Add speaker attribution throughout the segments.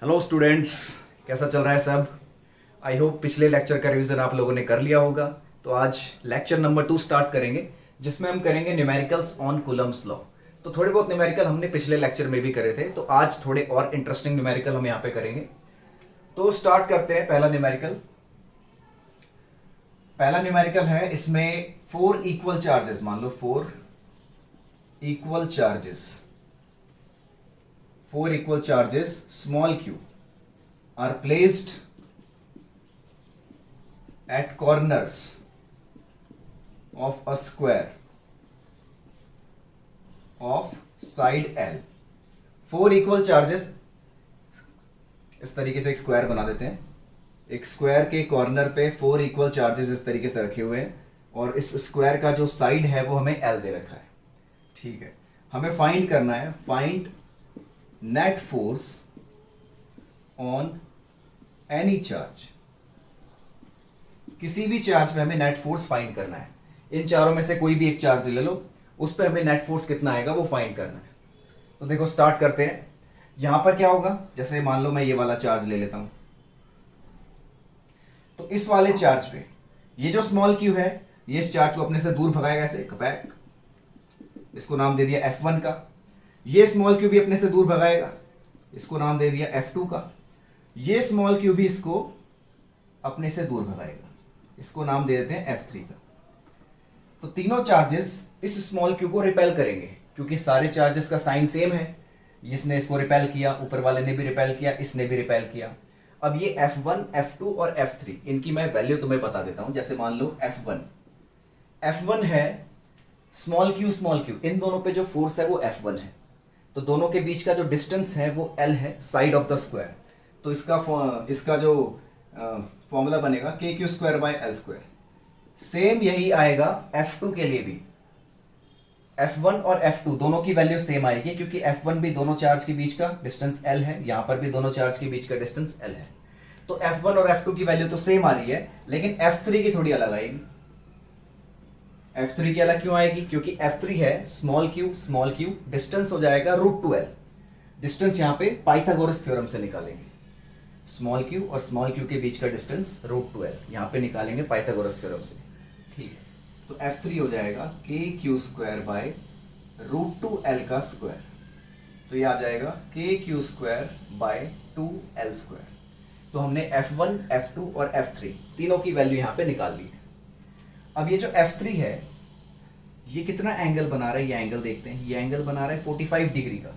Speaker 1: Hello students, कैसा चल रहा है सब। आई होप पिछले लेक्चर का रिवीजन आप लोगों ने कर लिया होगा। तो आज लेक्चर नंबर 2 स्टार्ट करेंगे, जिसमें हम करेंगे न्यूमेरिकल्स ऑन कूलम्स लॉ। तो थोड़े बहुत न्यूमेरिकल हमने पिछले लेक्चर में भी करे थे, तो आज थोड़े और इंटरेस्टिंग न्यूमेरिकल हम यहाँ पे करेंगे। तो स्टार्ट करते हैं। पहला न्यूमेरिकल है, इसमें 4 इक्वल चार्जेस, मान लो 4 equal charges small q are placed at corners of a square of side L। 4 equal charges, इस तरीके से एक स्क्वायर बना देते हैं। एक स्क्वायर के कॉर्नर पे 4 इक्वल चार्जेस इस तरीके से रखे हुए हैं, और इस स्क्वायर का जो साइड है वो हमें L दे रखा है। ठीक है, हमें फाइंड करना है, find net force on any charge. किसी भी चार्ज पे हमें नेट फोर्स फाइंड करना है। इन चारों में से कोई भी एक चार्ज ले लो, उस पे हमें नेट फोर्स कितना आएगा वो फाइंड करना है। तो देखो स्टार्ट करते हैं। यहां पर क्या होगा, जैसे मान लो मैं ये वाला चार्ज ले लेता हूं, तो इस वाले चार्ज पे ये जो स्मॉल क्यू है, ये इस चार्ज को अपने से दूर भगाएगा ऐसे कपैक, इसको नाम दे दिया F1 का। ये स्मॉल क्यू भी अपने से दूर भगाएगा, इसको नाम दे दिया F2 का। ये स्मॉल क्यू भी इसको अपने से दूर भगाएगा, इसको नाम दे देते हैं F3 का। तो तीनों चार्जेस इस स्मॉल क्यू को रिपेल करेंगे, क्योंकि सारे चार्जेस का साइन सेम है। इसने इसको रिपेल किया, ऊपर वाले ने भी रिपेल किया, इसने भी रिपेल किया। अब ये F1, F2 और F3, इनकी मैं वैल्यू तुम्हें बता देता हूं। जैसे मान लो F1 है स्मॉल क्यू, इन दोनों पे जो फोर्स है वो F1 है। तो दोनों के बीच का जो डिस्टेंस है वो L है, साइड ऑफ द स्क्वायर। तो इसका जो फॉर्मूला बनेगा KQ²/L²। सेम यही आएगा F2 के लिए भी। F1 और F2 दोनों की वैल्यू सेम आएगी, क्योंकि F1 भी दोनों चार्ज के बीच का डिस्टेंस L है, यहां पर भी दोनों चार्ज के बीच का डिस्टेंस L है। तो F1 और F2 की वैल्यू तो सेम आ रही है, लेकिन F3 की थोड़ी अलग आएगी। F3 की अलग क्यों आएगी, क्योंकि F3 है स्मॉल क्यू, डिस्टेंस हो जाएगा √2L। डिस्टेंस यहां पे पाइथागोरस थ्योरम से निकालेंगे। स्मॉल क्यू और स्मॉल क्यू के बीच का डिस्टेंस √2L यहां पे निकालेंगे पाइथागोरस थ्योरम से। ठीक है, तो F3 हो जाएगा KQ²/√2L का स्क्वायर। तो ये आ जाएगा KQ²/2L²। तो हमने F1, F2 और F3 तीनों की वैल्यू यहां पे निकाल ली है। अब ये जो F3 है, ये कितना एंगल बना रहा है, ये एंगल देखते हैं। ये एंगल बना रहा है 45 डिग्री का।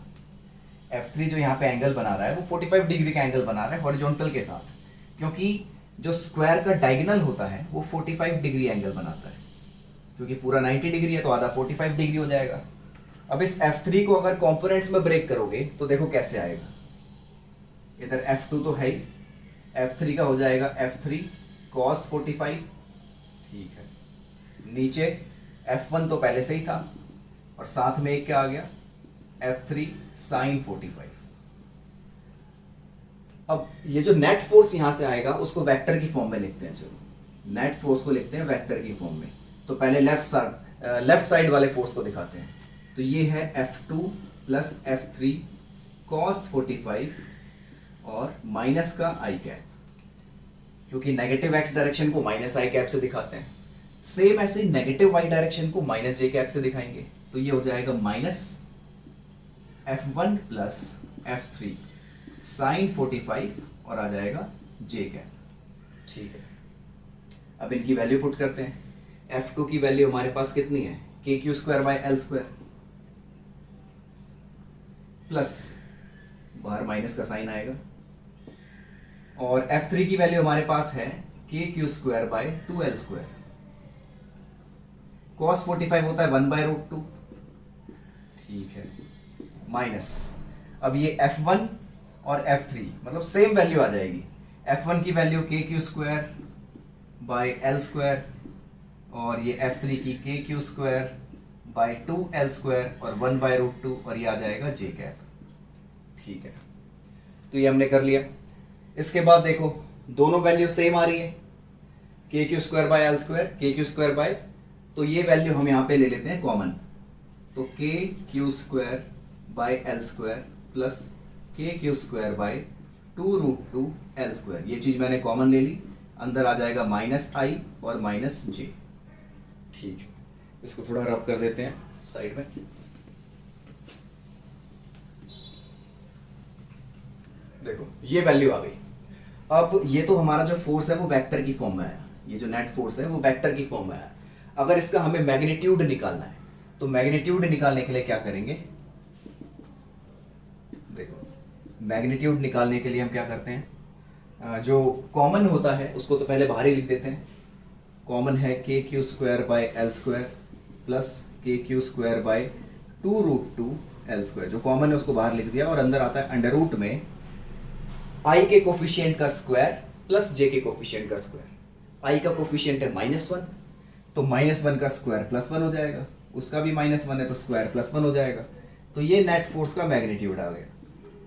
Speaker 1: F3 जो यहाँ पे एंगल बना रहा है वो 45 डिग्री का एंगल बना रहा है हॉरिजॉन्टल के साथ, क्योंकि जो स्क्वायर का डायगोनल होता है वो 45 डिग्री एंगल बनाता है। क्योंकि पूरा 90 डिग्री है तो आधा 45 डिग्री हो जाएगा। अब इस F3 को अगर कॉम्पोनेंट्स में ब्रेक करोगे तो देखो कैसे आएगा। इधर F2 तो है ही, F3 का हो जाएगा F3 cos 45। ठीक है, नीचे F1 तो पहले से ही था, और साथ में एक क्या आ गया, F3 sin 45। अब ये जो नेट फोर्स यहां से आएगा उसको वेक्टर की फॉर्म में लिखते हैं। चलो नेट फोर्स को लिखते हैं वेक्टर की फॉर्म में। तो पहले लेफ्ट साइड वाले फोर्स को दिखाते हैं। तो ये है F2 प्लस F3 cos 45 और माइनस का i कैप, क्योंकि नेगेटिव x डायरेक्शन को माइनस i कैप से दिखाते हैं। सेम ऐसे नेगेटिव y डायरेक्शन को माइनस j कैप से दिखाएंगे। तो ये हो जाएगा minus F1 plus F3 sign 45 और आ जाएगा j कैप। ठीक है, अब इनकी वैल्यू पुट करते हैं। F2 की वैल्यू हमारे पास कितनी है, KQ²/L² प्लस बाहर माइनस का साइन आएगा, और F3 की वैल्यू हमारे पास है KQ²/2L²। cos 45 होता है 1/√2। ठीक है, माइनस, अब ये F1 और F3 मतलब सेम वैल्यू आ जाएगी। F1 की वैल्यू KQ²/L² और ये F3 की KQ²/2L² और 1/√2, और ये आ जाएगा j कैप। ठीक है, तो ये हमने कर लिया। इसके बाद देखो दोनों वैल्यू सेम आ रही है, KQ²/L², KQ², तो ये वैल्यू हम यहाँ पे ले लेते हैं कॉमन। तो KQ² by L² plus KQ² by 2√2L²। ये चीज मैंने कॉमन ले ली, अंदर आ जाएगा -i और -j। ठीक है, इसको थोड़ा रब कर देते हैं साइड में। देखो ये वैल्यू आ गई। अब ये तो हमारा जो फोर्स है वो वेक्टर की फॉर्म में आया, ये जो नेट फोर्स है वो वेक्टर की फॉर्म में आया। अगर इसका हमें मैग्नीट्यूड निकालना है तो मैग्नीट्यूड निकालने के लिए क्या करेंगे, देखो मैग्नीट्यूड निकालने के लिए हम क्या करते हैं, जो कॉमन होता है उसको तो पहले बाहर ही लिख देते हैं। कॉमन है KQ²/L² प्लस KQ²/2√2L²। जो कॉमन है उसको बाहर लिख दिया और अंदर आता है अंडर रूट में i के कोफिशिएंट का स्क्वायर प्लस j के कोफिशिएंट का स्क्वायर। i का कोफिशिएंट है -1, तो -1 का स्क्वायर +1 हो जाएगा, उसका भी -1 है तो स्क्वायर +1 हो जाएगा। तो ये नेट फोर्स का मैग्नीट्यूड आ गया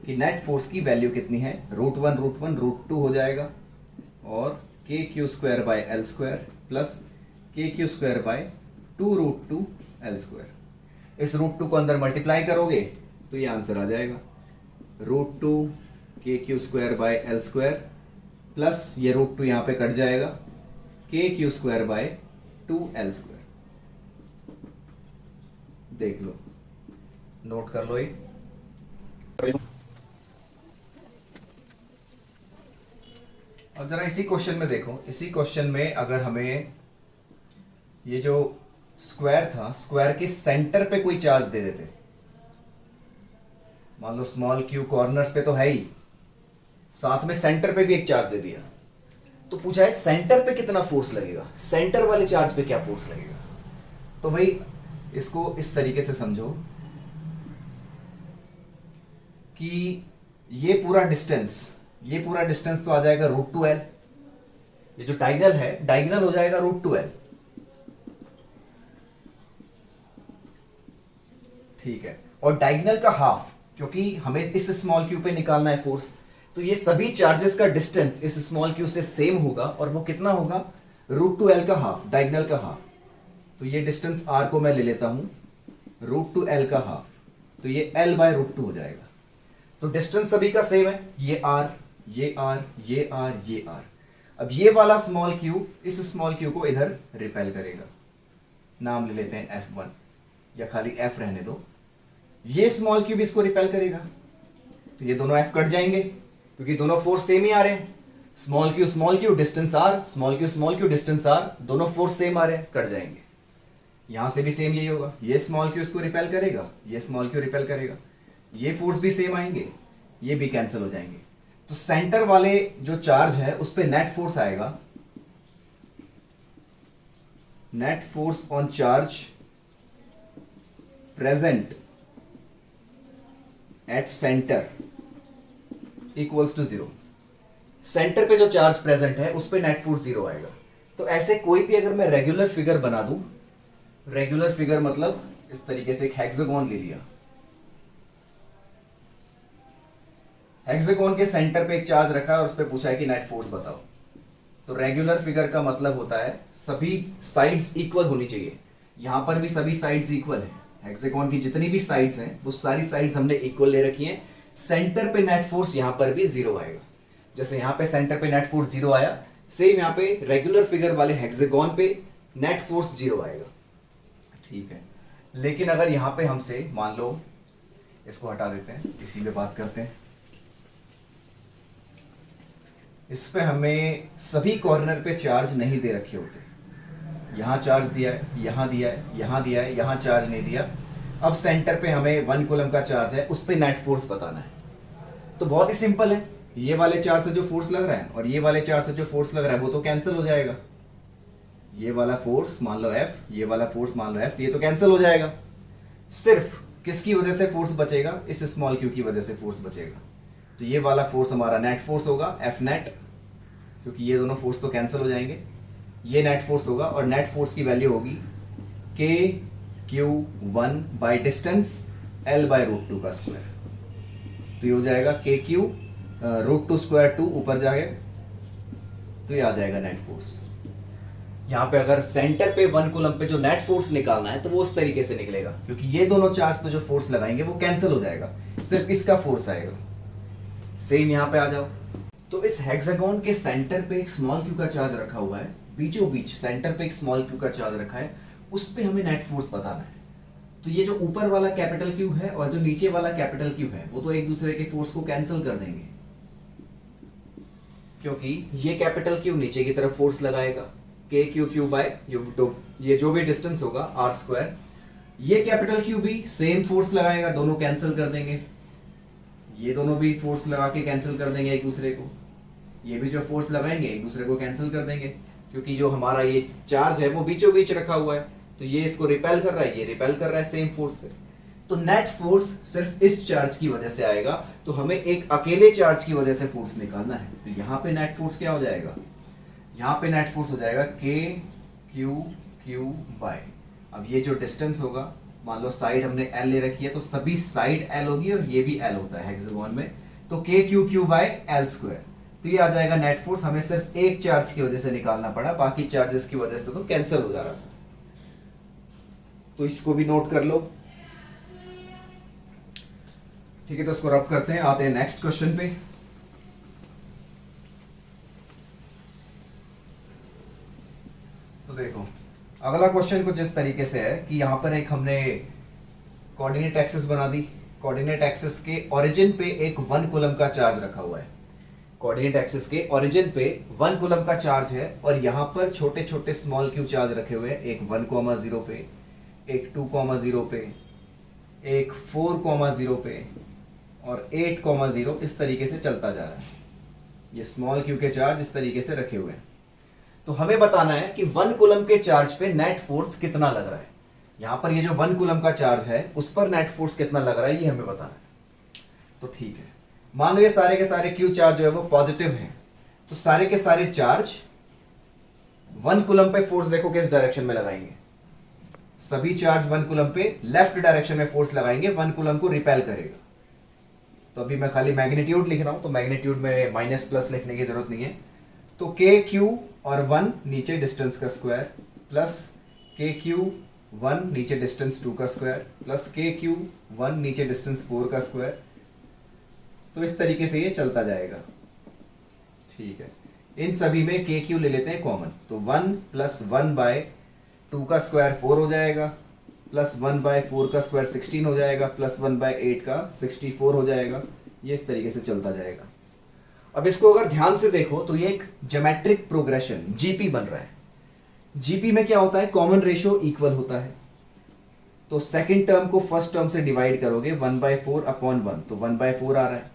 Speaker 1: कि नेट फोर्स की वैल्यू कितनी है, √1√1√2 हो जाएगा और KQ²/L² प्लस KQ²/2√2L²। इस √2 को अंदर मल्टीप्लाई करोगे तो ये आंसर आ जाएगा, √2 KQ²/L² प्लस ये √2 यहाँ पे कट जाएगा, KQ²/2L²। देख लो, नोट कर लो ये। अब जरा इसी क्वेश्चन में देखो, इसी क्वेश्चन में अगर हमें ये जो स्क्वायर था, स्क्वायर के सेंटर पे कोई चार्ज दे देते, मान लो स्मॉल क्यू कॉर्नर्स पे तो है ही, साथ में सेंटर पे भी एक चार्ज दे दिया, तो पूछा है सेंटर पे कितना फोर्स लगेगा, सेंटर वाले चार्ज पे क्या फोर्स लगेगा। तो भाई इसको इस तरीके से समझो कि ये पूरा डिस्टेंस तो आ जाएगा √2L। ये जो डायगोनल है, डायगोनल हो जाएगा √2L। ठीक है, और डायगोनल का हाफ, क्योंकि हमें इस स्मॉल क्यू पे निकालना है फोर्स, तो ये सभी चार्जेस का डिस्टेंस इस स्मॉल क्यू से सेम होगा और वो कितना होगा, √2L का हाफ, डायगोनल का हाफ। तो ये डिस्टेंस r को मैं ले लेता हूं √2L का हाफ, तो ये L/√2 हो जाएगा। तो डिस्टेंस सभी का सेम है, ये r, ये r, ये r, ये r। अब ये वाला स्मॉल क्यू इस स्मॉल क्यू को इधर रिपेल करेगा, नाम ले लेते हैं F1 या खाली F रहने दो। ये स्मॉल क्यू भी इसको रिपेल करेगा, तो ये दोनों F कट जाएंगे क्योंकि दोनों फोर्स सेम ही आ रहे हैं। Small Q distance r, small Q distance r, दोनों फोर्स सेम आ रहे हैं, कट जाएंगे। यहां से भी सेम यही होगा, ये स्मॉल क्यू इसको रिपेल करेगा, ये स्मॉल क्यू रिपेल करेगा, ये फोर्स भी सेम आएंगे, ये भी कैंसिल हो जाएंगे। तो सेंटर वाले जो चार्ज है उस पे नेट फोर्स आएगा, net force on charge present at centre equals to 0। Centre पे जो चार्ज प्रेजेंट है उस पे नेट फोर्स 0 आएगा। तो ऐसे कोई भी अगर मैं रेगुलर फिगर बना दूं, रेगुलर फिगर मतलब इस तरीके से एक हेक्सागोन ले लिया, हेक्सागोन के सेंटर पे एक चार्ज रखा है और उस पे पूछा है कि नेट फोर्स बताओ। तो रेगुलर फिगर का मतलब होता है सभी साइड्स इक्वल होनी चाहिए। यहां पर भी सभी साइड्स इक्वल है, हेक्सागोन की जितनी भी साइड्स हैं वो सारी साइड्स हमने इक्वल ले रखी हैं। सेंटर पे नेट फोर्स यहां पर भी 0 आएगा, जैसे यहां पे सेंटर पे नेट फोर्स 0 आया, सेम यहां पे रेगुलर फिगर वाले हेक्सागोन पे नेट फोर्स 0 आएगा। ठीक है, लेकिन अगर यहां पे हमसे मान लो, इसको हटा देते हैं, इसी पे बात करते हैं। इस पे हमें सभी कॉर्नर पे चार्ज नहीं दे रखे होते, यहां चार्ज दिया है, यहां दिया है, यहां दिया है, यहां चार्ज नहीं दिया। अब सेंटर पे हमें 1 कूलम का चार्ज है, उस पे नेट फोर्स बताना है। तो बहुत ही सिंपल है, ये वाले चार्ज से जो फोर्स लग रहा है और ये वाले चार्ज से जो फोर्स लग रहा है वो तो कैंसिल हो जाएगा। ये वाला फोर्स मान लो F, ये वाला फोर्स मान लो F, ये तो कैंसिल हो जाएगा। सिर्फ किसकी वजह से फोर्स बचेगा, इस स्मॉल क्यू की वजह से फोर्स बचेगा। तो ये वाला फोर्स हमारा नेट फोर्स होगा, F नेट, क्योंकि ये दोनों फोर्स तो कैंसिल हो जाएंगे। ये नेट फोर्स होगा और नेट फोर्स की वैल्यू होगी KQ1 बाई डिस्टेंस L/√2 का स्क्वायर। तो ये हो जाएगा KQ √2² 2 ऊपर जाए तो ये आ जाएगा नेट फोर्स। यहां पे अगर सेंटर पे 1 कूलम पे जो नेट फोर्स निकालना है तो वो उस तरीके से निकलेगा, क्योंकि ये दोनों चार्ज पे जो फोर्स लगाएंगे वो कैंसिल हो जाएगा, सिर्फ इसका फोर्स आएगा। सेम यहाँ पे आ जाओ। तो इस हेक्सागोन के सेंटर पे एक स्मॉल क्यू का चार्ज रखा हुआ है, बीचों बीच सेंटर पे एक स्मॉल क्यू का चार्ज रखा है, उस पे हमें नेट फोर्स बताना है। तो ये जो ऊपर वाला कैपिटल क्यू है और जो नीचे वाला कैपिटल क्यू है वो तो एक दूसरे के फोर्स को कैंसिल कर देंगे, क्योंकि ये कैपिटल क्यू नीचे की तरफ फोर्स लगाएगा के क्यू क्यू बाय ये जो भी डिस्टेंस होगा आर स्क्वायर, ये कैपिटल क्यू भी सेम फोर्स लगाएगा, दोनों कैंसिल कर देंगे, ये दोनों भी फोर्स लगा के कैंसिल कर देंगे एक दूसरे को, ये भी जो फोर्स लगाएंगे एक दूसरे को कैंसिल कर देंगे, क्योंकि जो हमारा ये चार्ज है वो बीचों बीच रखा हुआ है, तो ये इसको रिपेल कर रहा है, ये रिपेल कर रहा है सेम फोर्स से। तो नेट फोर्स सिर्फ इस चार्ज की वजह से आएगा, तो हमें एक अकेले चार्ज की वजह से फोर्स निकालना है। तो यहाँ पे नेट फोर्स क्या हो जाएगा, यहाँ पे नेट फोर्स हो जाएगा के क्यू क्यू बाय, अब ये जो डिस्टेंस होगा, मान लो साइड हमने एल ले रखी है तो सभी साइड एल होगी और ये भी एल होता है हेक्सागोन में, तो के Q Q by L square. तो ये आ जाएगा नेट फोर्स, हमें सिर्फ एक चार्ज की वजह से निकालना पड़ा, बाकी चार्जेस की वजह से तो कैंसिल हो जा रहा था। तो इसको भी नोट कर लो, ठीक है। तो इसको रब करते हैं, आते हैं नेक्स्ट क्वेश्चन पे। तो देखो अगला क्वेश्चन कुछ इस तरीके से है कि यहां पर एक हमने कोऑर्डिनेट एक्सिस बना दी, कोऑर्डिनेट एक्सिस के ओरिजिन पे एक 1 कूलम का चार्ज रखा हुआ है, कोऑर्डिनेट एक्सिस के ओरिजिन पे 1 कूलम का चार्ज है, और यहां पर छोटे छोटे स्मॉल क्यू चार्ज रखे हुए हैं, एक 1,0 पे, एक 2,0 पे, एक 4,0 पे और 8,0, इस तरीके से चलता जा रहा है। ये स्मॉल क्यू के चार्ज इस तरीके से रखे हुए हैं। तो हमें बताना है कि 1 कूलम के चार्ज पे नेट फोर्स कितना लग रहा है। यहां पर ये जो 1 कूलम का चार्ज है उस पर नेट फोर्स कितना लग रहा है ये हमें बताना है। तो ठीक है, मान लो ये सारे के सारे क्यू चार्ज जो है वो पॉजिटिव हैं, तो सारे के सारे चार्ज 1 कूलम पे फोर्स देखो किस डायरेक्शन में लगाएंगे, सभी चार्ज 1 कूलम पे लेफ्ट डायरेक्शन में फोर्स लगाएंगे, 1 कूलम को रिपेल करेगा। तो अभी मैं खाली मैग्नीट्यूड लिख रहा हूं, तो मैग्नीट्यूड में माइनस प्लस लिखने की जरूरत नहीं है। तो के क्यू और 1 नीचे डिस्टेंस का स्क्वायर, प्लस के क्यू 1 नीचे डिस्टेंस 2 का स्क्वायर, प्लस के क्यू 1 नीचे डिस्टेंस 4 का स्क्वायर। तो इस तरीके से ये चलता जाएगा, ठीक है। इन सभी में के क्यू ले लेते हैं कॉमन, तो 1 प्लस 1 बाय 2 का स्क्वायर 4 हो जाएगा, प्लस 1 बाय 4 का स्क्वायर 16 हो जाएगा, प्लस 1 बाय 8 का 64 हो जाएगा। ये इस तरीके से चलता जाएगा। अब इसको अगर ध्यान से देखो तो ये एक ज्योमेट्रिक प्रोग्रेशन जीपी बन रहा है। जीपी में क्या होता है, कॉमन रेशियो इक्वल होता है, तो सेकंड टर्म को फर्स्ट टर्म से डिवाइड करोगे 1/4 अपॉन 1, तो 1/4 आ रहा है।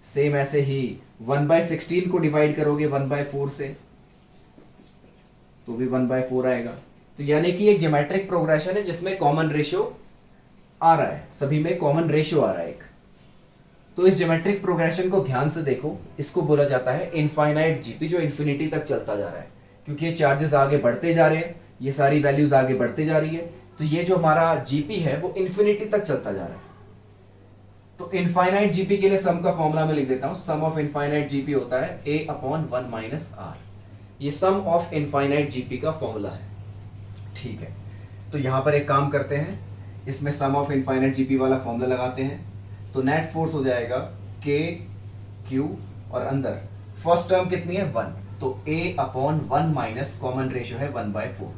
Speaker 1: सेम ऐसे ही 1/16 को डिवाइड करोगे 1/4 से, तो भी 1/4 आएगा। तो यानी कि एक ज्योमेट्रिक प्रोग्रेशन है जिसमें कॉमन रेशियो आ रहा है, सभी में कॉमन रेशियो आ रहा है एक। तो इस ज्योमेट्रिक प्रोग्रेशन को ध्यान से देखो, इसको बोला जाता है इनफाइनाइट जीपी, जो इन्फिनिटी तक चलता जा रहा है, क्योंकि ये चार्जेस आगे बढ़ते जा रहे हैं, ये सारी वैल्यूज आगे बढ़ते जा रही है, तो ये जो हमारा जीपी है वो इन्फिनिटी तक चलता जा रहा है। तो इनफाइनाइट जीपी के लिए सम का फॉर्मूला मैं लिख देता हूं, सम ऑफ इनफाइनाइट जीपी होता है a/1 - r। ये सम ऑफ इनफाइनाइट जीपी का फॉर्मूला है, ठीक है। तो यहां पर एक काम करते हैं, इसमें सम ऑफ इनफाइनाइट जीपी वाला फॉर्मूला लगाते हैं, तो नेट फोर्स हो जाएगा के क्यू और अंदर फर्स्ट टर्म कितनी है 1, तो a/1 माइनस कॉमन रेशियो है 1/4।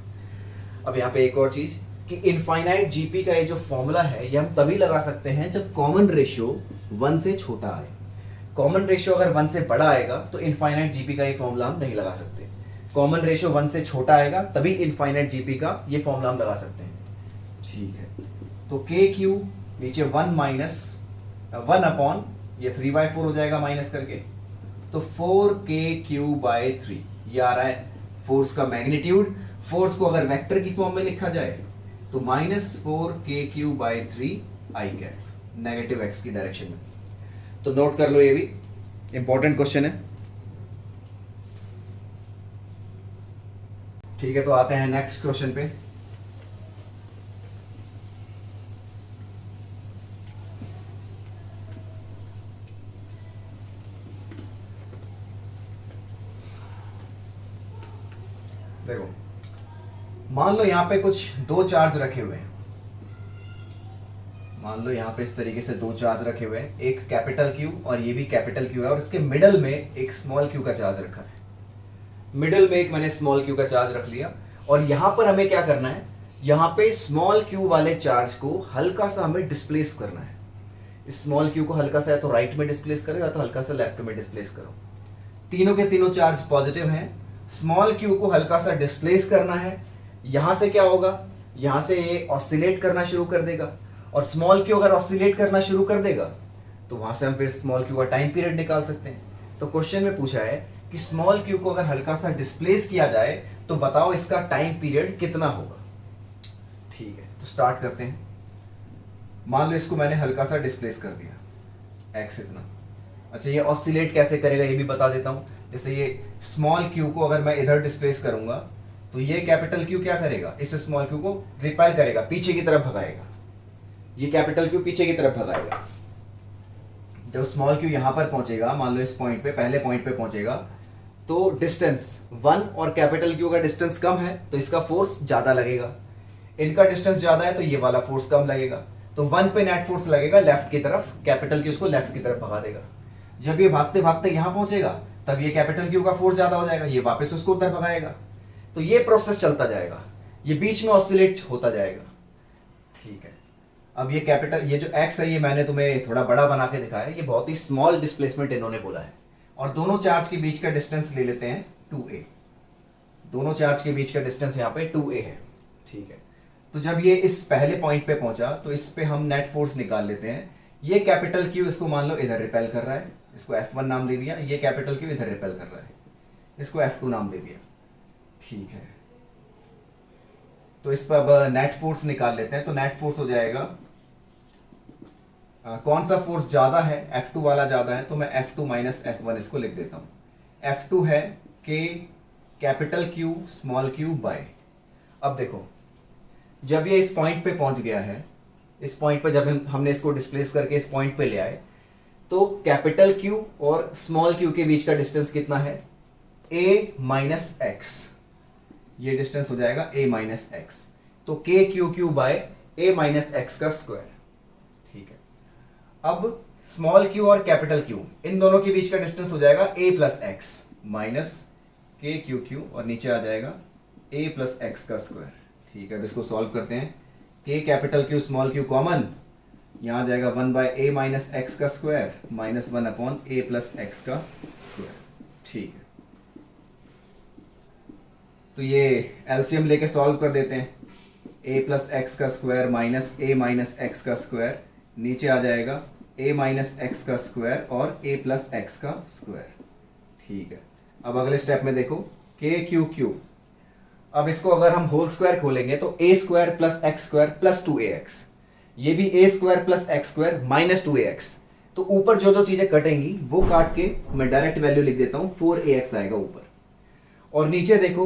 Speaker 1: अब यहाँ पे एक और चीज कि इनफाइनाइट जीपी का ये जो फॉर्मूला है ये हम तभी लगा सकते हैं जब कॉमन रेशियो 1 से छोटा आए। कॉमन रेशियो अगर 1 से बड़ा आएगा तो इनफाइनाइट जीपी का ये फॉर्मूला हम नहीं लगा सकते। कॉमन रेशियो 1 से छोटा आएगा तभी इनफाइनाइट जीपी का ये फॉर्मूला हम लगा सकते हैं, ठीक है। तो के क्यू नीचे 1 माइनस 1 अपॉन ये 3/4 हो जाएगा माइनस करके, तो 4k3/3 ये आ रहा है फोर्स का मैग्नीट्यूड। फोर्स को अगर वेक्टर की फॉर्म में लिखा जाए तो -4k3/3 आई कैप, नेगेटिव एक्स की डायरेक्शन में। तो नोट कर लो, ये भी इंपॉर्टेंट क्वेश्चन है, ठीक है। तो आते हैं नेक्स्ट क्वेश्चन पे। देखो मान लो यहां पे कुछ 2 चार्ज रखे हुए हैं, मान लो यहाँ पे इस तरीके से दो चार्ज रखे हुए हैं, एक कैपिटल क्यू और ये भी कैपिटल क्यू है, और इसके मिडल में एक स्मॉल क्यू का चार्ज रखा है। मिडल में एक मैंने स्मॉल क्यू का चार्ज रख लिया, और यहाँ पर हमें क्या करना है, यहाँ पे स्मॉल क्यू वाले चार्ज को हल्का सा हमें डिस्प्लेस करना है। इस स्मॉल क्यू को हल्का सा या तो राइट में डिस्प्लेस करो या तो हल्का सा लेफ्ट में डिस्प्लेस करो। तीनों के तीनों चार्ज पॉजिटिव हैं। स्मॉल क्यू को हल्का सा डिस्प्लेस करना है। यहां से क्या होगा, यहां से ये ऑसिलेट करना शुरू कर देगा, और स्मॉल क्यू अगर ऑसिलेट करना शुरू कर देगा तो वहां से हम फिर स्मॉल क्यू का टाइम पीरियड निकाल सकते हैं। तो क्वेश्चन में पूछा है कि स्मॉल क्यू को अगर हल्का सा डिस्प्लेस किया जाए तो बताओ इसका टाइम पीरियड कितना होगा। ठीक है, तो स्टार्ट करते हैं। मान लो इसको मैंने हल्का सा डिस्प्लेस कर दिया, एक्स इतना। अच्छा, ये ऑसिलेट कैसे करेगा ये भी बता देता हूं। जैसे ये स्मॉल क्यू को अगर मैं इधर डिस्प्लेस करूंगा तो ये कैपिटल क्यू क्या करेगा, इस स्मॉल क्यू को रिपेल करेगा, पीछे की तरफ भगाएगा। ये कैपिटल क्यू पीछे की तरफ भगाएगा। जब स्मॉल क्यू यहां पर पहुंचेगा, मान लो इस पॉइंट पे, पहले पॉइंट पे पहुंचेगा, तो डिस्टेंस 1 और कैपिटल क्यू का डिस्टेंस कम है तो इसका फोर्स ज्यादा लगेगा। इनका डिस्टेंस ज्यादा है तो ये वाला फोर्स कम लगेगा। तो 1 पे नेट फोर्स लगेगा लेफ्ट की तरफ, कैपिटल क्यू उसको लेफ्ट की तरफ भगा देगा। जब ये भागते भागते यहां पहुंचेगा तब ये कैपिटल क्यू का फोर्स ज्यादा हो जाएगा, ये वापस उसको उधर भगाएगा। तो ये प्रोसेस चलता जाएगा, ये बीच में ऑसिलेट होता जाएगा। ठीक है, अब ये कैपिटल, ये जो एक्स है ये मैंने तुम्हें थोड़ा बड़ा बना के दिखाया है, ये बहुत ही स्मॉल डिस्प्लेसमेंट इन्होंने बोला है। और दोनों चार्ज के बीच का डिस्टेंस ले लेते हैं 2a। दोनों चार्ज के बीच का डिस्टेंस यहाँ पे 2a है। ठीक है, तो जब ये इस पहले पॉइंट पे पहुंचा तो इस पे हम नेट फोर्स निकाल लेते हैं। ये कैपिटल क्यू इसको मान लो इधर रिपेल कर रहा है, इसको F1 नाम दे दिया। ये कैपिटल क्यू इधर रिपेल कर रहा है, इसको F2 नाम दे दिया। ठीक है, तो इस पर अब नेट फोर्स निकाल लेते हैं। तो नेट फोर्स हो जाएगा, कौन सा फोर्स ज्यादा है, F2 वाला ज्यादा है, तो मैं F2 माइनस F1 इसको लिख देता हूं। F2 है K capital Q small q by. अब देखो, जब ये इस पॉइंट पे पहुंच गया है, इस पॉइंट पे जब हमने इसको डिस्प्लेस करके इस पॉइंट पे ले आए, तो कैपिटल Q और स्मॉल q के बीच का डिस्टेंस कितना है, a माइनस एक्स। ये डिस्टेंस हो जाएगा a माइनस एक्स। तो k Q Q by a minus x का स्क्वायर। ठीक है, अब स्मॉल q और कैपिटल Q इन दोनों के बीच का डिस्टेंस हो जाएगा a plus x minus K Q Q, और नीचे आ जाएगा a प्लस एक्स का स्क्वायर। ठीक है, अब इसको सॉल्व करते हैं। k capital Q small q common, यहाँ आ जाएगा 1 बाय a माइनस एक्स का square minus 1 upon a plus x का स्क्वायर। ठीक है, तो ये एलसीएम लेके सॉल्व कर देते हैं। a प्लस एक्स का square minus a minus x का स्क्वायर, नीचे आ जाएगा a माइनस एक्स का स्क्वायर और a प्लस एक्स का स्क्वायर। ठीक है, अब अगले स्टेप में देखो, k क्यू क्यू। अब इसको अगर हम होल स्क्वायर खोलेंगे तो a square plus x square plus 2ax, ये भी a square plus x square minus 2ax। तो ऊपर जो जो चीजें कटेंगी वो काट के मैं डायरेक्ट वैल्यू लिख देता हूं, 4ax आएगा ऊपर। और नीचे देखो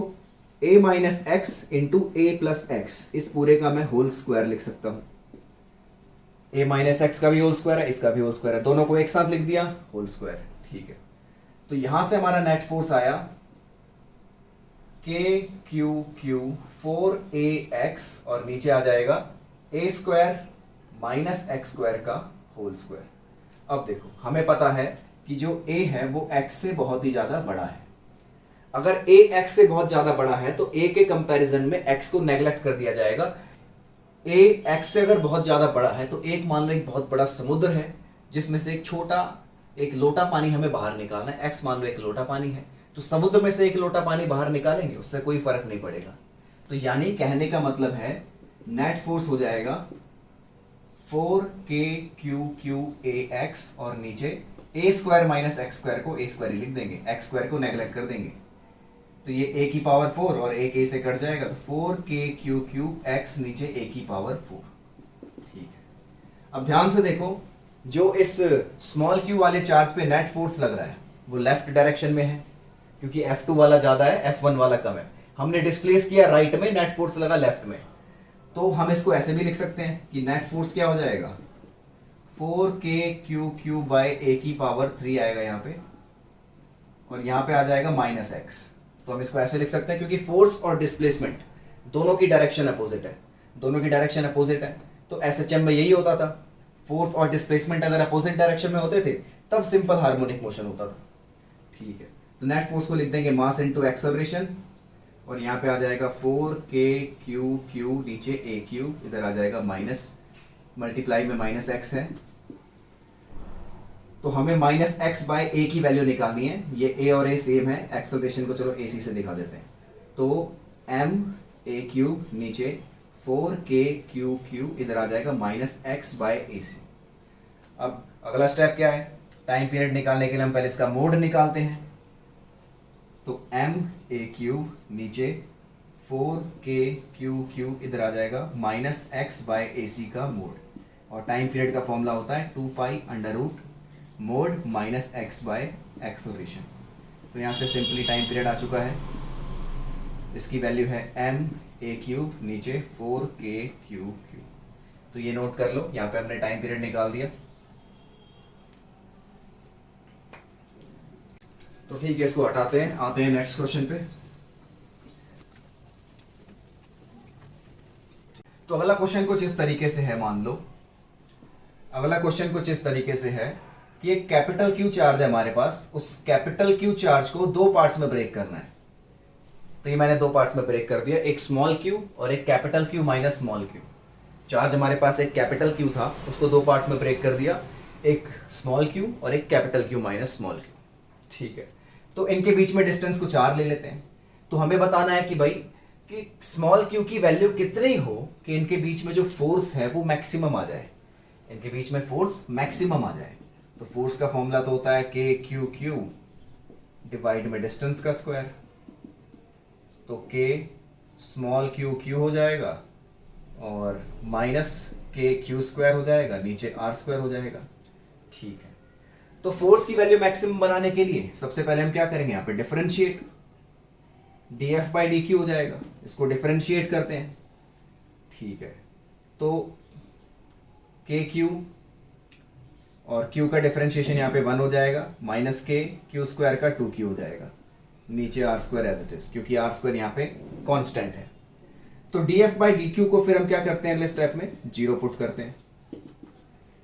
Speaker 1: a minus x into a plus x, इस पूरे का मैं होल स्क्वायर लिख सकता हूं। a माइनस एक्स का भी होल स्क्वायर है, इसका भी होल स्क्वायर है, दोनों को एक साथ लिख दिया, होल स्क्वायर। ठीक है, तो यहां से हमारा नेट फोर्स आया k क्यू क्यू 4ax, और नीचे आ जाएगा a square minus x square का होल स्क्वायर। अब देखो, हमें पता है कि जो a है वो x से बहुत ही ज्यादा बड़ा है। अगर a x से बहुत ज्यादा बड़ा है तो a के कंपैरिजन में x को नेग्लेक्ट कर दिया जाएगा। a x से अगर बहुत ज्यादा बड़ा है तो एक मान लो एक बहुत बड़ा समुद्र है जिसमें से एक लोटा पानी हमें बाहर निकालना है। x मान लो एक लोटा पानी है, तो समुद्र में से एक लोटा पानी बाहर निकालेंगे, उससे कोई फर्क नहीं पड़ेगा। तो यानी कहने का मतलब है नेट फोर्स हो जाएगा 4k क्यू क्यू ax, और नीचे a square minus x square को a स्क्वायर ही लिख देंगे, x स्क्वायर को नेग्लेक्ट कर देंगे। तो ये a की पावर 4 और एक a से कट जाएगा, तो 4k क्यू क्यू x नीचे a की पावर 4। ठीक है, अब ध्यान से देखो, जो इस स्मॉल q वाले चार्ज पे नेट फोर्स लग रहा है वो लेफ्ट डायरेक्शन में है, क्योंकि F2 वाला ज्यादा है, F1 वाला कम है। हमने डिस्प्लेस किया राइट में, नेट फोर्स लगा लेफ्ट में। तो हम इसको ऐसे भी लिख सकते हैं कि नेट फोर्स क्या हो जाएगा, 4k q Q by a की पावर 3 आएगा यहाँ पे, और यहाँ पे आ जाएगा माइनस एक्स। तो हम इसको ऐसे लिख सकते हैं क्योंकि फोर्स और डिस्प्लेसमेंट दोनों की डायरेक्शन अपोजिट है, दोनों की डायरेक्शन अपोजिट है। तो एसएचएम में यही होता था, फोर्स और डिस्प्लेसमेंट अगर अपोजिट डायरेक्शन में होते थे तब सिंपल हार्मोनिक मोशन होता था। ठीक है, तो नेट फोर्स को लिख देंगे मास इनटू एक्सेलरेशन, और यहाँ पे आ जाएगा 4k/q, नीचे a3, इधर आ जाएगा माइनस, मल्टीप्लाई में माइनस एक्स है, तो हमें माइनस एक्स बाय ए की वैल्यू निकालनी है। ये ए और ए सेम है, एक्सेलरेशन को चलो ए सी से दिखा देते हैं। तो ma3 नीचे 4k/q, इधर आ जाएगा माइनस एक्स बाय ए सी। अब अगला स्टेप क्या है, टाइम पीरियड निकालने के लिए हम पहले इसका मोड निकालते हैं। तो ma3 नीचे 4k/q, इधर आ जाएगा माइनस एक्स बाय ए सी का मोड, और टाइम पीरियड का फॉर्मूला होता है 2π mod minus x by acceleration. तो यहाँ से सिंपली टाइम पीरियड आ चुका है, इसकी वैल्यू है ma3 नीचे 4k/q। तो ये नोट कर लो, यहाँ पे हमने टाइम पीरियड निकाल दिया। तो ठीक है, इसको हटाते हैं, आते हैं नेक्स्ट क्वेश्चन पे। तो अगला क्वेश्चन कुछ इस तरीके से है, मान लो अगला क्वेश्चन कुछ इस तरीके से है कि एक कैपिटल क्यू चार्ज है हमारे पास, उस कैपिटल क्यू चार्ज को दो पार्ट्स में ब्रेक करना है। तो ये मैंने दो पार्ट्स में ब्रेक कर दिया, एक स्मॉल क्यू और एक capital Q minus small Q. Charge हमारे पास एक कैपिटल क्यू था, उसको दो पार्ट्स में ब्रेक कर दिया, एक स्मॉल क्यू और एक capital Q minus small Q. ठीक है, तो इनके बीच में डिस्टेंस को 4 ले लेते हैं। तो हमें बताना है कि भाई कि स्मॉल क्यू की वैल्यू कितनी हो कि इनके बीच में जो फोर्स है वो मैक्सिमम आ जाए, इनके बीच में फोर्स मैक्सिमम आ जाए। तो फोर्स का फॉर्मूला तो होता है k/q डिवाइड में डिस्टेंस का स्क्वायर। तो k स्मॉल q हो जाएगा और माइनस k/q² हो जाएगा, नीचे r² हो जाएगा। ठीक है, तो फोर्स की वैल्यू मैक्सिमम बनाने के लिए सबसे पहले हम क्या करेंगे, यहाँ पे डिफरेंशिएट, dF/dq हो जाएगा, इसको डिफरेंशिएट करते हैं। ठीक है, तो kq और q का डिफरेंशिएशन यहाँ पे 1 हो जाएगा, माइनस k/q² का 2q हो जाएगा, नीचे r² एज इट इज, क्योंकि r² यहाँ पे कांस्टेंट है। तो dF/dq को फिर हम क्या करते हैं, अगले स्टेप में 0 पुट करते हैं,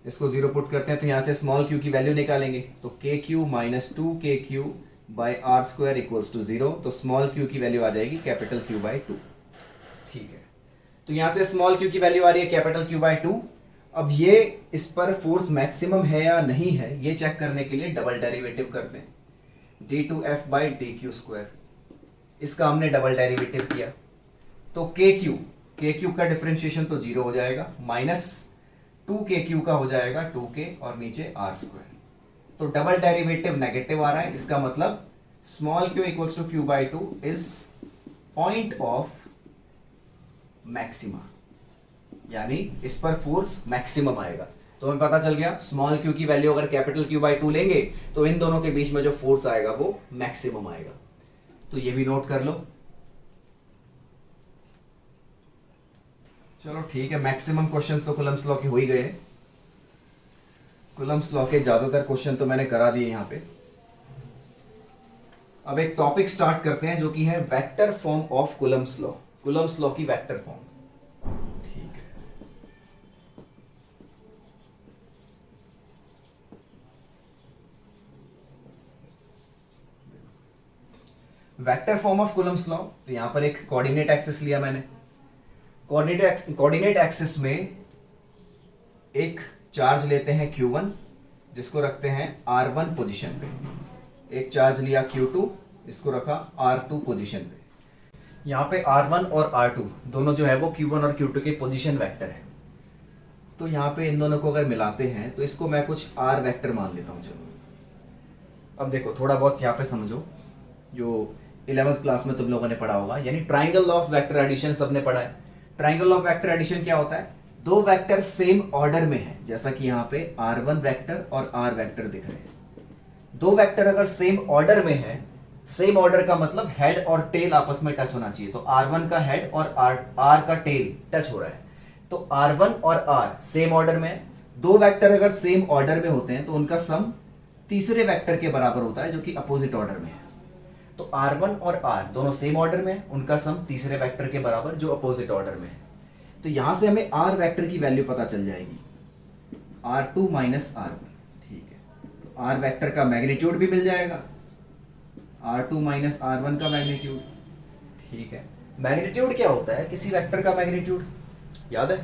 Speaker 1: इसको 0 पुट करते हैं, तो यहाँ से स्मॉल q की वैल्यू निकालेंगे। तो kq minus 2kq by r² equals to 0। तो स्मॉल q की वैल्यू आ जाएगी कैपिटल Q बाई 2। ठीक है, तो यहाँ से स्मॉल q की वैल्यू आ रही है कैपिटल Q बाई 2। अब ये इस पर फोर्स मैक्सिमम है या नहीं है ये चेक करने के लिए डबल डेरिवेटिव करते हैं, d2f/dq²। इसका हमने डबल डेरिवेटिव किया, तो kq का डिफरेंशिएशन तो 0 हो जाएगा, माइनस 2kq का हो जाएगा 2k और नीचे r²। तो डबल डेरिवेटिव नेगेटिव आ रहा है, इसका मतलब small q equals to q/2 is point of maxima, यानी इस पर फोर्स मैक्सिमम आएगा। तो हमें पता चल गया स्मॉल q की वैल्यू अगर कैपिटल Q/2 लेंगे तो इन दोनों के बीच में जो फोर्स आएगा वो मैक्सिमम आएगा। तो ये भी नोट कर लो। चलो ठीक है, मैक्सिमम क्वेश्चन तो कूलम्ब्स लॉ के हो ही गए। कूलम्ब्स लॉ के ज्यादातर क्वेश्चन तो मैंने करा दिए यहाँ पे। अब एक टॉपिक स्टार्ट करते हैं जो कि है vector form of Coulomb's law, Coulomb's law की वेक्टर फॉर्म। ठीक है, vector form of Coulomb's law. तो यहां पर एक कोऑर्डिनेट एक्सिस लिया मैंने, कोऑर्डिनेट एक्सिस में एक चार्ज लेते हैं Q1 जिसको रखते हैं R1 पोजीशन पे, एक चार्ज लिया Q2 इसको रखा R2 पोजीशन पे। यहाँ पे R1 और R2 दोनों जो है वो Q1 और Q2 के पोजीशन वेक्टर है। तो यहाँ पे इन दोनों को अगर मिलाते हैं तो इसको मैं कुछ R वेक्टर मान लेता हूँ। चलो अब देखो थोड़ा बहुत यहाँ पे समझो, जो 11th क्लास में तुम लोगों ने पढ़ा होगा, यानी ट्राइंगल ऑफ वेक्टर एडिशन सबने पढ़ा है। ट्राइंगल ऑफ वेक्टर एडिशन क्या होता है, दो वेक्टर सेम ऑर्डर में है, जैसा कि यहाँ पे R1 वेक्टर और R वेक्टर दिख रहे हैं। दो वेक्टर अगर सेम ऑर्डर में है, सेम ऑर्डर का मतलब हेड और टेल आपस में टच होना चाहिए। तो R1 का हेड और R का टेल टच हो रहा है, तो R1 और R सेम ऑर्डर में है। दो वेक्टर अगर सेम ऑर्डर में होते हैं तो उनका सम तीसरे वेक्टर के बराबर होता है जो कि अपोजिट ऑर्डर में है। तो R1 और R दोनों सेम ऑर्डर में है, उनका सम तीसरे वेक्टर के बराबर जो अपोजिट ऑर्डर में है। तो यहां से हमें R वेक्टर की वैल्यू पता चल जाएगी। R2 माइनस R1, ठीक है। तो R वेक्टर का मैग्नीट्यूड भी मिल जाएगा, R2 माइनस R1 का मैग्नीट्यूड, ठीक है। मैग्नीट्यूड क्या होता है किसी वेक्टर का? मैग्नीट्यूड याद है,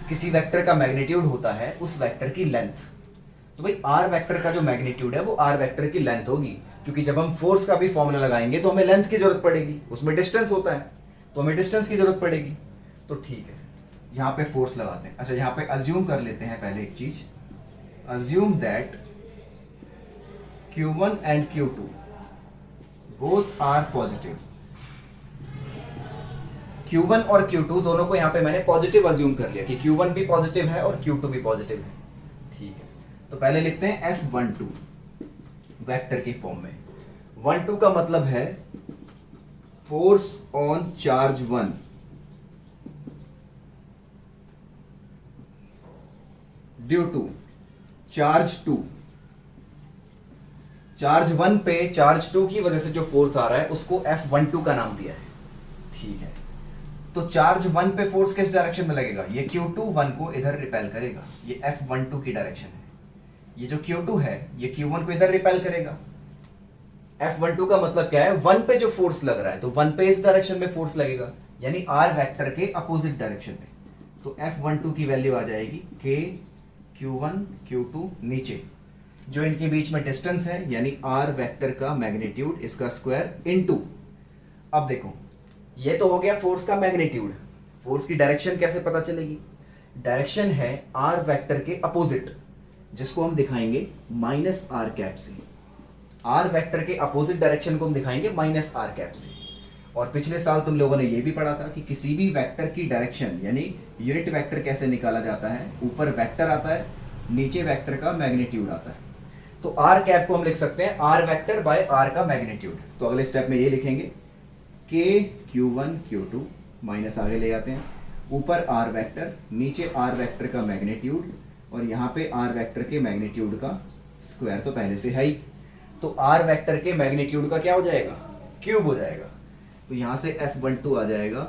Speaker 1: किसी वेक्टर का मैग्नीट्यूड होता है उस वेक्टर की लेंथ। तो भाई R वेक्टर का जो मैग्नीट्यूड है वो R वेक्टर की लेंथ होगी, क्योंकि जब हम फोर्स का भी फॉर्मूला लगाएंगे तो हमें लेंथ की जरूरत पड़ेगी, उसमें डिस्टेंस होता है तो हमें डिस्टेंस की जरूरत पड़ेगी। तो ठीक है, यहाँ पे फोर्स लगाते हैं। अच्छा, यहाँ पे अज्यूम कर लेते हैं पहले एक चीज, assume that Q1 and Q2 both are positive. Q1 और Q2 दोनों को यहाँ पे मैंने पॉजिटिव अज्यूम कर लिया कि Q1 भी पॉजिटिव है और Q2 भी पॉजिटिव है, ठीक है। तो पहले लिखते हैं F12 वेक्टर की फॉर्म में। 12 का मतलब है force on charge 1 due to charge 2। Charge 1 पे चार्ज 2 की वजह से जो फोर्स आ रहा है उसको F12 का नाम दिया है, ठीक है। तो चार्ज 1 पे फोर्स किस डायरेक्शन में लगेगा? ये Q2 1 को इधर रिपेल करेगा, ये F12 की डायरेक्शन है। ये जो Q2 है ये Q1 को इधर रिपेल करेगा। F12 का मतलब क्या है? 1 पे जो फोर्स लग रहा है तो 1 पे इस डायरेक्शन में फोर्स लगेगा, यानी R वेक्टर के अपोजिट डायरेक्शन में। तो F12 की वैल्यू आ जाएगी K Q1 Q2, नीचे जो इनके बीच में डिस्टेंस है यानी R वेक्टर का मैग्नीट्यूड, इसका स्क्वायर इनटू। अब देखो, ये तो हो गया फोर्स का मैग्नीट्यूड। फोर्स की डायरेक्शन कैसे पता चलेगी? डायरेक्शन है R वेक्टर के अपोजिट, जिसको हम दिखाएंगे माइनस आर कैप से। R वेक्टर के अपोजिट डायरेक्शन को हम दिखाएंगे माइनस आर कैप से। और पिछले साल तुम लोगों ने ये भी पढ़ा था कि किसी भी वेक्टर की डायरेक्शन यानी यूनिट वेक्टर कैसे निकाला जाता है? ऊपर वेक्टर आता है, नीचे वेक्टर का मैग्नीट्यूड आता है। तो R कैप को हम लिख सकते हैं R वेक्टर बाय R का मैग्नीट्यूड। तो अगले स्टेप में ये लिखेंगे K Q1 Q2, माइनस आगे ले जाते हैं, ऊपर R वेक्टर, नीचे R वेक्टर का मैग्नीट्यूड, और यहाँ पे R वेक्टर के मैग्नीट्यूड का स्क्वायर तो पहले से है ही। तो R वेक्टर के मैग्नीट्यूड का क्या हो जाएगा? क्यूब हो जाएगा। तो यहाँ से F12 आ जाएगा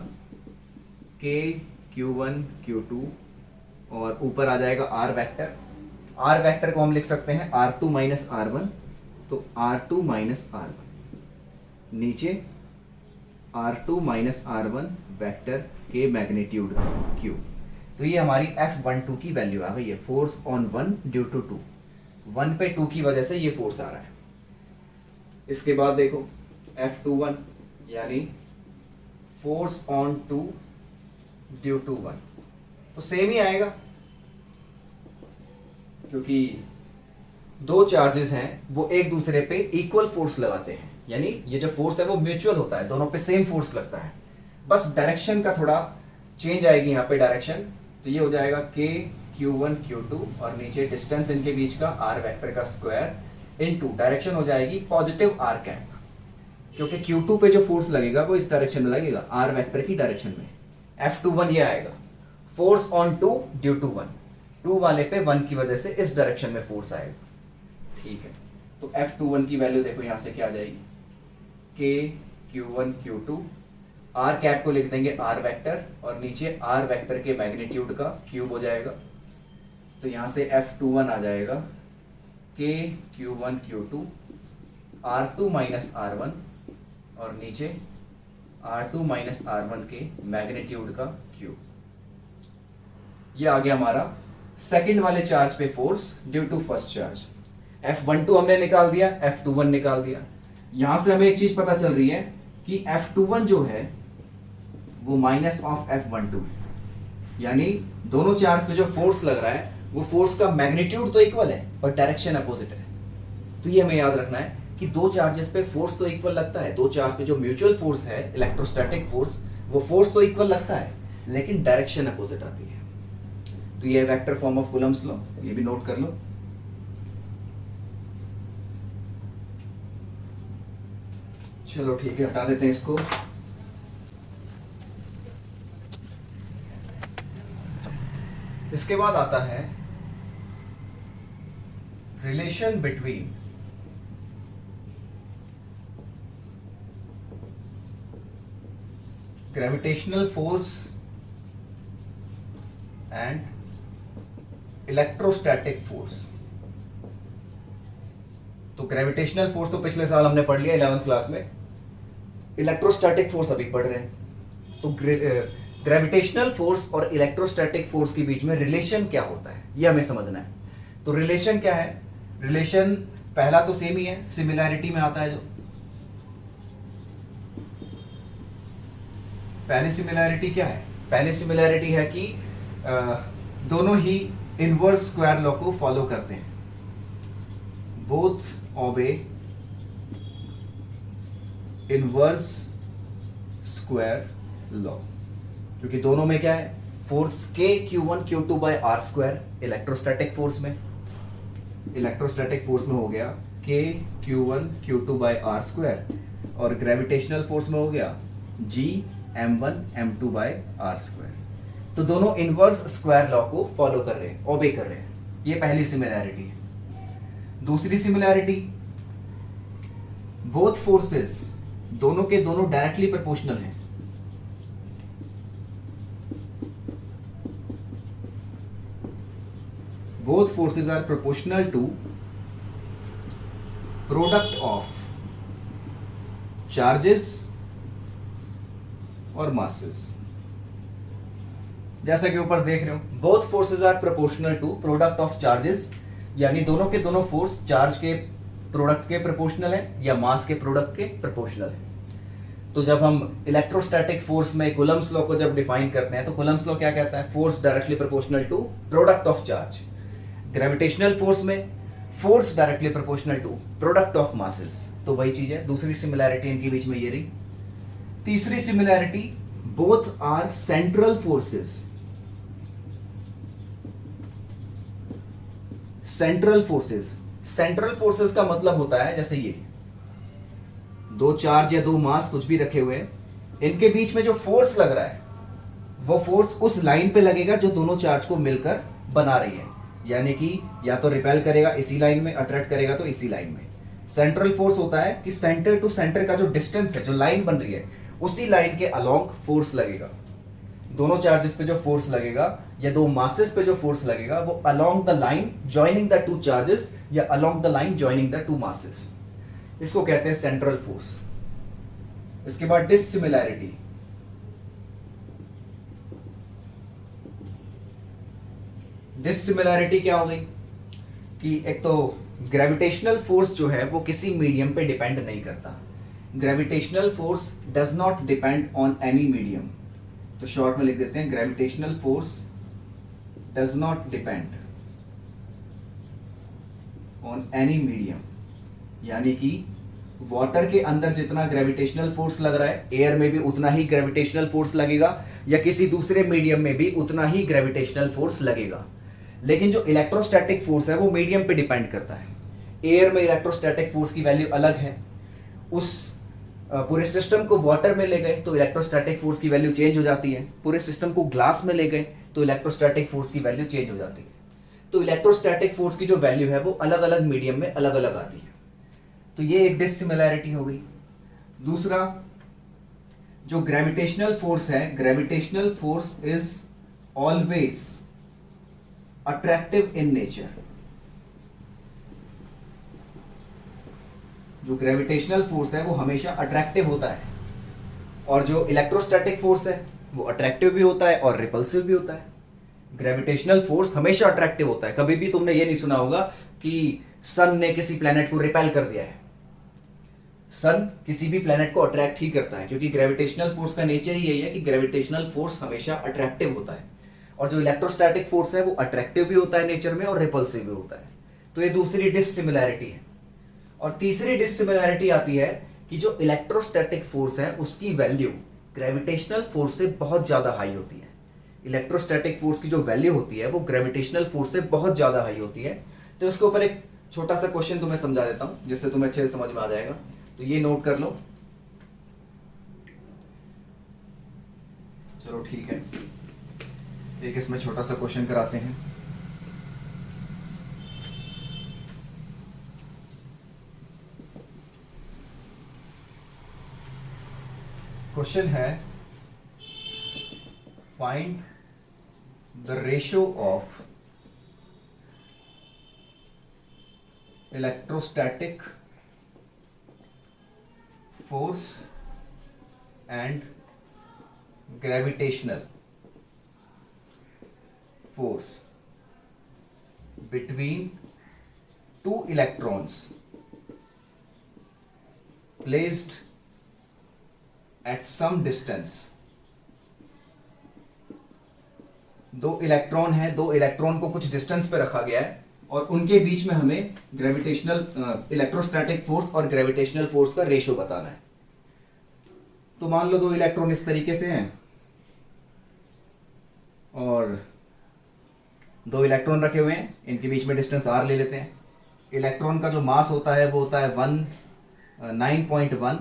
Speaker 1: K Q1 Q2, और ऊपर आ जाएगा R वेक्टर। R वेक्टर को हम लिख सकते हैं R2 माइनस R1, तो R2 माइनस R1, नीचे R2 माइनस R1 वेक्टर के मैग्नीट्यूड का क्यूब। तो ये हमारी F12 की वैल्यू आ गई है, फोर्स ऑन 1 ड्यू टू 2। 1 पे 2 की वजह से ये फोर्स आ रहा है। इसके बाद देखो F21 यानी फोर्स ऑन 2 ड्यू टू 1, तो सेम ही आएगा, क्योंकि दो चार्जेस हैं वो एक दूसरे पे इक्वल फोर्स लगाते हैं, यानी ये जो फोर्स है वो म्यूचुअल होता है, दोनों पे सेम फोर्स लगता है, बस डायरेक्शन का थोड़ा चेंज आएगी यहाँ पे डायरेक्शन। तो ये हो जाएगा K Q1 Q2, और नीचे डिस्टेंस इनके बीच का R वेक्टर का स्क्वायर इनटू डायरेक्शन हो जाएगी पॉजिटिव R कैप, क्योंकि Q2 पे जो फोर्स लगेगा वो इस डायरेक्शन में लगेगा, R वेक्टर की डायरेक्शन में। F21 ये आएगा फोर्स ऑन 2 ड्यू टू 1, 2 वाले पे 1 की वजह से इस डायरेक्शन में फोर्स आएगा, ठीक है। तो F21 की वैल्यू देखो यहाँ से क्या आ जाएगी, K Q1 Q2, R cap को लिख देंगे R वेक्टर, और नीचे R वेक्टर के मैग्नीट्यूड का क्यूब हो जाएगा। तो यहाँ से F21 आ जाएगा K Q1 Q2 R2 minus R1, और नीचे R2 माइनस R1 के मैग्नीट्यूड का क्यूब। ये आ गया हमारा सेकंड वाले चार्ज पे force due to first charge. F12 हमने निकाल दिया, F21 निकाल दिया। यहां से हमें एक चीज पता चल रही है कि F21 जो है वो माइनस ऑफ F12 है, यानी दोनों चार्ज पे जो फोर्स लग रहा है वो फोर्स का मैग्नीट्यूड तो इक्वल है पर डायरेक्शन अपोजिट है। तो ये हमें याद रखना है कि दो चार्जेस पे फोर्स तो इक्वल लगता है, दो चार्ज पे जो म्यूचुअल फोर्स है इलेक्ट्रोस्टैटिक फोर्स, वो फोर्स तो इक्वल लगता है लेकिन डायरेक्शन अपोजिट आती है। तो ये vector form of Coulomb's law, ये भी नोट कर लो। चलो ठीक है, हटा देते हैं इसको। इसके बाद आता है relation between gravitational force and electrostatic force. तो ग्रेविटेशनल फोर्स तो पिछले साल हमने पढ़ लिया 11th क्लास में, इलेक्ट्रोस्टैटिक फोर्स अभी पढ़ रहे हैं। तो ग्रेविटेशनल फोर्स और इलेक्ट्रोस्टैटिक फोर्स के बीच में रिलेशन क्या होता है ये हमें समझना है। तो रिलेशन क्या है? रिलेशन पहला तो सेम ही है, सिमिलैरिटी में आता है। जो पहली सिमिलैरिटी क्या है? पहली सिमिलैरिटी है कि दोनों ही इनवर्स स्क्वायर लॉ को फॉलो करते हैं। बोथ ओबे इनवर्स स्क्वायर लॉ, क्योंकि दोनों में क्या है? Force K Q1 Q2 by R square electrostatic force में, इलेक्ट्रोस्टैटिक फोर्स में हो गया K Q1 Q2 by R square, और ग्रेविटेशनल फोर्स में हो गया G M1 M2 bye R square. तो दोनों इनवर्स स्क्वायर लॉ को फॉलो कर रहे हैं, ओबे कर रहे हैं। ये पहली सिमिलैरिटी है। दूसरी सिमिलैरिटी, बोथ फोर्सेस, दोनों के दोनों डायरेक्टली प्रोपोर्शनल हैं। Both forces are proportional to product of charges और मासेस। जैसा कि ऊपर देख रहे हो, both forces are proportional to product of charges, यानी दोनों के दोनों फोर्स चार्ज के प्रोडक्ट के प्रोपोर्शनल है या मास के प्रोडक्ट के प्रोपोर्शनल है। तो जब हम इलेक्ट्रोस्टैटिक फोर्स में कूलम्ब्स लॉ को जब डिफाइन करते हैं तो कूलम्ब्स लॉ क्या कहता है? Force directly proportional to product of charge. Gravitational force में force directly proportional to product of masses. तो वही चीज है, दूसरी सिमिलैरिटी इनके बीच में ये रही। तीसरी similarity, both are central forces. Central forces, central forces का मतलब होता है जैसे ये दो चार्ज या दो मास कुछ भी रखे हुए हैं, इनके बीच में जो फोर्स लग रहा है वो फोर्स उस लाइन पे लगेगा जो दोनों चार्ज को मिलकर बना रही है, यानी कि या तो रिपेल करेगा इसी लाइन में, अट्रैक्ट करेगा तो इसी लाइन में। सेंट्रल फोर्स होता है कि सेंटर टू सेंटर का जो डिस्टेंस है, जो लाइन बन रही है, उसी लाइन के अलोंग फोर्स लगेगा। दोनों चार्जेस पे जो फोर्स लगेगा या दो मासेस पे जो फोर्स लगेगा वो along the line joining the two charges या along the line joining the two masses, इसको कहते हैं सेंट्रल फोर्स। इसके बाद डिसिमिलैरिटी, डिसिमिलैरिटी क्या हो गई कि एक तो ग्रेविटेशनल फोर्स जो है वो किसी मीडियम पे डिपेंड नहीं करता। Gravitational force does not depend on any medium. तो शॉर्ट में लिख देते हैं, gravitational force does not depend on any medium, यानी कि वाटर के अंदर जितना ग्रेविटेशनल फोर्स लग रहा है, एयर में भी उतना ही ग्रेविटेशनल फोर्स लगेगा, या किसी दूसरे मीडियम में भी उतना ही ग्रेविटेशनल फोर्स लगेगा। लेकिन जो इलेक्ट्रोस्टैटिक फोर्स है वो मीडियम पे डिपेंड करता है। एयर में इलेक्ट्रोस्टैटिक फोर्स की वैल्यू अलग है, उस पूरे सिस्टम को वाटर में ले गए तो इलेक्ट्रोस्टैटिक फोर्स की वैल्यू चेंज हो जाती है, पूरे सिस्टम को ग्लास में ले गए तो इलेक्ट्रोस्टैटिक फोर्स की वैल्यू चेंज हो जाती है। तो इलेक्ट्रोस्टैटिक फोर्स की जो वैल्यू है वो अलग अलग मीडियम में अलग अलग आती है। तो ये एक डिसिमिलैरिटी हो गई। दूसरा, जो ग्रेविटेशनल फोर्स है, gravitational force is always attractive in nature. जो ग्रेविटेशनल फोर्स है वो हमेशा अट्रैक्टिव होता है, और जो इलेक्ट्रोस्टैटिक फोर्स है वो अट्रैक्टिव भी होता है और रिपल्सिव भी होता है। ग्रेविटेशनल फोर्स हमेशा अट्रैक्टिव होता है। कभी भी तुमने ये नहीं सुना होगा कि सन ने किसी प्लेनेट को रिपेल कर दिया है। सन किसी भी प्लेनेट को अट्रैक्ट ही करता है, क्योंकि ग्रेविटेशनल फोर्स का नेचर ही यही है कि ग्रेविटेशनल फोर्स हमेशा अट्रैक्टिव होता है, और जो इलेक्ट्रोस्टैटिक फोर्स है वो अट्रैक्टिव भी होता है नेचर में और रिपल्सिव भी होता है। तो ये दूसरी डिसिमिलैरिटी है। और तीसरी डिसिमिलैरिटी आती है कि जो इलेक्ट्रोस्टैटिक फोर्स है उसकी वैल्यू ग्रेविटेशनल फोर्स से बहुत ज्यादा हाई होती है। इलेक्ट्रोस्टैटिक फोर्स की जो वैल्यू होती है वो ग्रेविटेशनल फोर्स से बहुत ज्यादा हाई होती है। तो इसके ऊपर एक छोटा सा क्वेश्चन तुम्हें समझा देता हूं जिससे तुम्हें अच्छे से समझ में आ जाएगा। तो ये नोट कर लो। चलो ठीक है, एक इसमें छोटा सा क्वेश्चन कराते हैं। क्वेश्चन है, find the ratio of electrostatic force and gravitational force between two electrons placed at some distance. दो इलेक्ट्रॉन है, दो इलेक्ट्रॉन को कुछ डिस्टेंस पे रखा गया है और उनके बीच में हमें ग्रेविटेशनल इलेक्ट्रोस्टैटिक फोर्स और ग्रेविटेशनल फोर्स का रेशो बताना है। तो मान लो दो इलेक्ट्रॉन इस तरीके से हैं और दो इलेक्ट्रॉन रखे हुए हैं, इनके बीच में डिस्टेंस r ले लेते हैं। इलेक्ट्रॉन का जो मास होता है वो होता है 9.1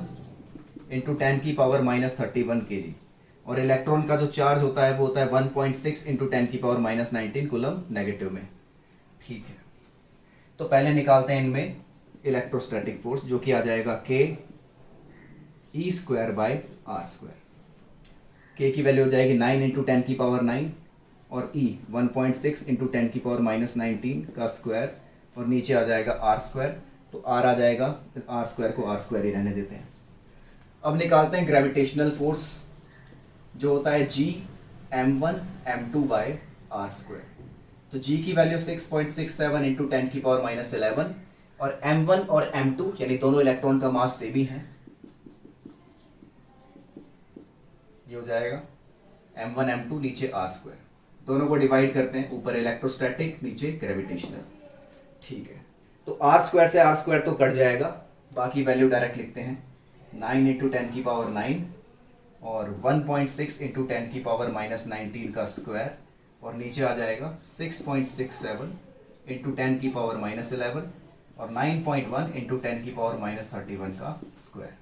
Speaker 1: इंटू 10 की पावर -31 kg और इलेक्ट्रॉन का जो चार्ज होता है वो होता है 1.6 इंटू 10 की पावर -19 कूलम नेगेटिव में। ठीक है, तो पहले निकालते हैं इनमें इलेक्ट्रोस्टैटिक फोर्स, जो कि आ जाएगा k E²/r²। k की वैल्यू हो जाएगी 9 इंटू 10 की पावर 9 और E 1.6 इंटू 10 की पावर -19 का स्क्वायर और नीचे आ जाएगा r²। तो r आ जाएगा, r² को r² ही रहने देते हैं। अब निकालते हैं ग्रेविटेशनल फोर्स, जो होता है G m1 m2/r²। तो G की वैल्यू 6.67 इंटू 10 की पावर -11 और m1 और m2 यानी दोनों इलेक्ट्रॉन का मास सेम ही है। ये हो जाएगा m1 m2 नीचे r²। दोनों को डिवाइड करते हैं, ऊपर इलेक्ट्रोस्टैटिक नीचे ग्रेविटेशनल। ठीक है, तो r² से r² तो कट जाएगा, बाकी वैल्यू डायरेक्ट लिखते हैं 9 इंटू 10 की पावर 9 और 1.6 इंटू 10 की पावर -19 का स्क्वायर और नीचे आ जाएगा 6.67 इंटू 10 की पावर -11 और 9.1 इंटू 10 की पावर -31 का स्क्वायर।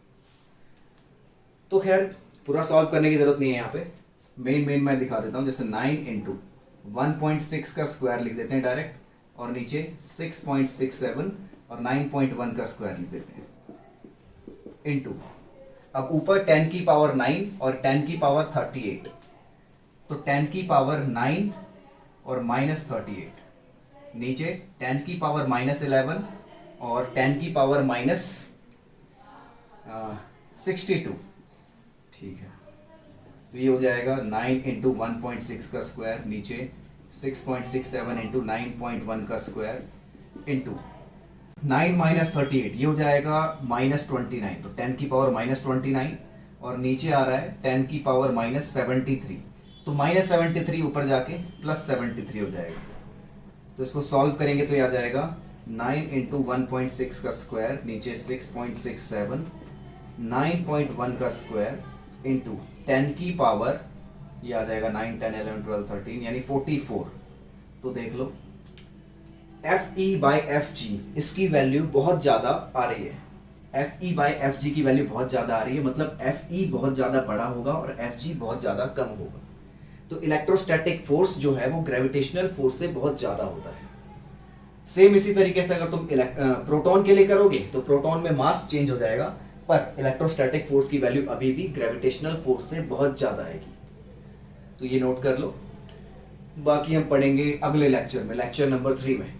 Speaker 1: तो खैर पूरा सॉल्व करने की जरूरत नहीं है, यहाँ पे मेन मैं दिखा देता हूँ। जैसे 9 इंटू 1.6 का स्क्वायर लिख देते हैं डायरेक्ट और नीचे 6.67 और 9.1 का स्क्वायर लिख देते हैं इंटू, अब ऊपर 10 की पावर 9 और 10 की पावर 38, तो 10 की पावर 9 और -38, नीचे 10 की पावर -11 और 10 की पावर -62। ठीक है, तो ये हो जाएगा 9 इंटू 1.6 का स्क्वायर नीचे 6.67 इंटू 9.1 का स्क्वायर इंटू 9 - 38, ये हो जाएगा -29। तो 10 की पावर -29 और नीचे आ रहा है 10 की पावर -73, तो -73 ऊपर जाके +73 हो जाएगा। तो इसको सॉल्व करेंगे तो ये आ जाएगा 9 इंटू 1.6 का स्क्वायर नीचे 6.67 9.1 का स्क्वायर इंटू 10 की पावर, ये आ जाएगा 9 10 11 12 13 यानी 44। तो देख लो FE/FG इसकी वैल्यू बहुत ज़्यादा आ रही है। FE/FG की वैल्यू बहुत ज़्यादा आ रही है, मतलब FE बहुत ज़्यादा बड़ा होगा और FG बहुत ज़्यादा कम होगा। तो इलेक्ट्रोस्टैटिक फोर्स जो है वो ग्रेविटेशनल फोर्स से बहुत ज़्यादा होता है। सेम इसी तरीके से अगर तुम प्रोटॉन के लिए करोगे तो प्रोटॉन में मास चेंज हो जाएगा, पर इलेक्ट्रोस्टैटिक फोर्स की वैल्यू अभी भी ग्रेविटेशनल फोर्स से बहुत ज़्यादा आएगी। तो ये नोट कर लो, बाकी हम पढ़ेंगे अगले लेक्चर में, लेक्चर नंबर 3 में।